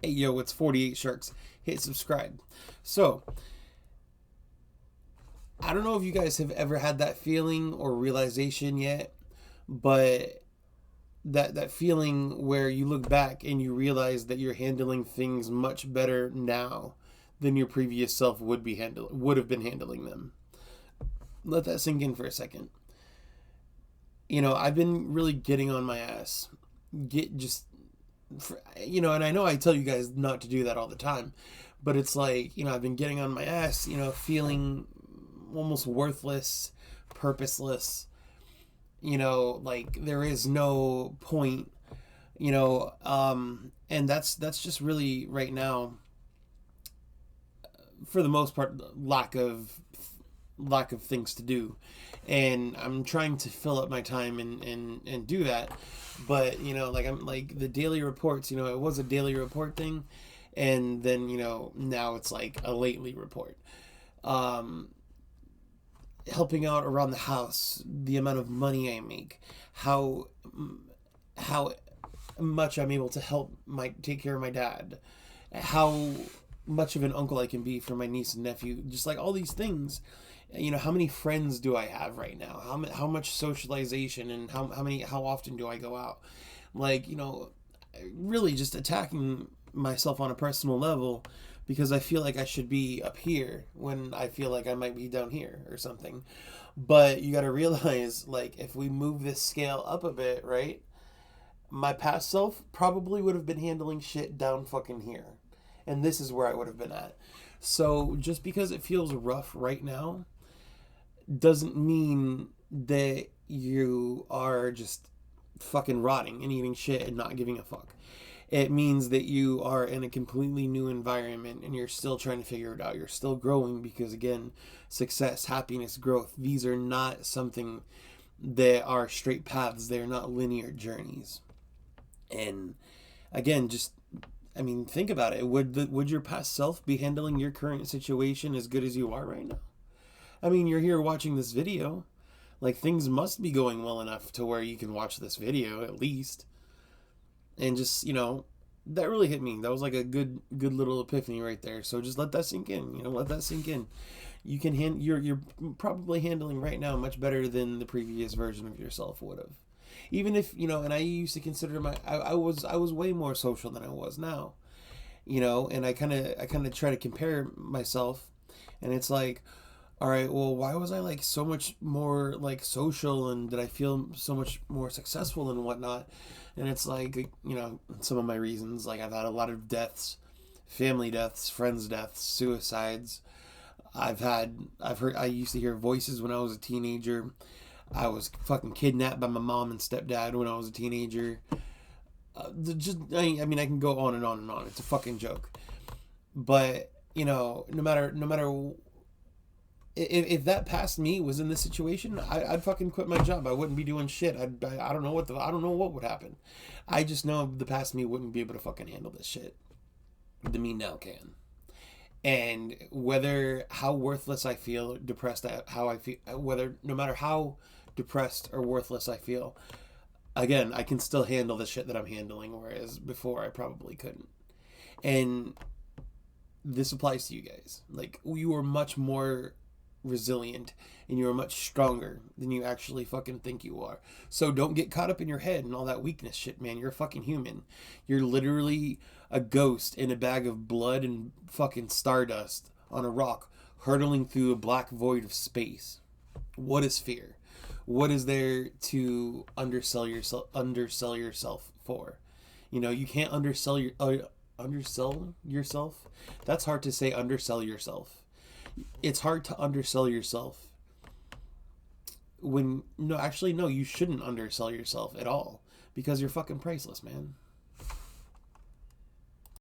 Hey, yo, it's 48 Sharks. Hit subscribe. So, I don't know if you guys have ever had that feeling or realization yet, but that feeling where you look back and you realize that you're handling things much better now than your previous self would have been handling them. Let that sink in for a second. I've been really getting on my ass. Get just and I know I tell you guys not to do that all the time, but it's like, I've been getting on my ass, feeling almost worthless, purposeless, like there is no point, and that's just really right now, for the most part, lack of things to do, and I'm trying to fill up my time and do that. But like I'm like the daily reports, it was a daily report thing, and then now it's like a lately report. Helping out around the house, the amount of money I make, how much I'm able to help take care of my dad, how much of an uncle I can be for my niece and nephew, just like all these things. How many friends do I have right now? How much socialization, and how often do I go out? Like, really just attacking myself on a personal level, because I feel like I should be up here when I feel like I might be down here or something. But you got to realize, like, if we move this scale up a bit, right? My past self probably would have been handling shit down fucking here. And this is where I would have been at. So just because it feels rough right now doesn't mean that you are just fucking rotting and eating shit and not giving a fuck. It means that you are in a completely new environment and you're still trying to figure it out. You're still growing, because again, success, happiness, growth, these are not something that are straight paths. They're not linear journeys. And again, think about it. Would your past self be handling your current situation as good as you are right now? You're here watching this video. Like, things must be going well enough to where you can watch this video at least. And just, that really hit me. That was like a good little epiphany right there. So just let that sink in. Let that sink in. You're probably handling right now much better than the previous version of yourself would have. Even if, and I used to consider I was way more social than I was now. And I kind of try to compare myself, and it's like, all right, well, why was I like so much more like social, and did I feel so much more successful and whatnot? And it's like, some of my reasons, like I've had a lot of deaths, family deaths, friends deaths, suicides. I used to hear voices when I was a teenager. I was fucking kidnapped by my mom and stepdad when I was a teenager. I can go on and on and on. It's a fucking joke. But, no matter if that past me was in this situation, I'd fucking quit my job. I wouldn't be doing shit. I don't know what would happen. I just know the past me wouldn't be able to fucking handle this shit. The me now can. And how worthless I feel, depressed how I feel, no matter how depressed or worthless I feel, again, I can still handle the shit that I'm handling, whereas before I probably couldn't. And this applies to you guys. Like, you are much more resilient and you are much stronger than you actually fucking think you are. So don't get caught up in your head and all that weakness shit, man. You're a fucking human. You're literally a ghost in a bag of blood and fucking stardust on a rock, hurtling through a black void of space. What is fear? What is there to undersell yourself for? You can't undersell yourself. That's hard to say. Undersell yourself. It's hard to undersell yourself no, you shouldn't undersell yourself at all, because you're fucking priceless, man.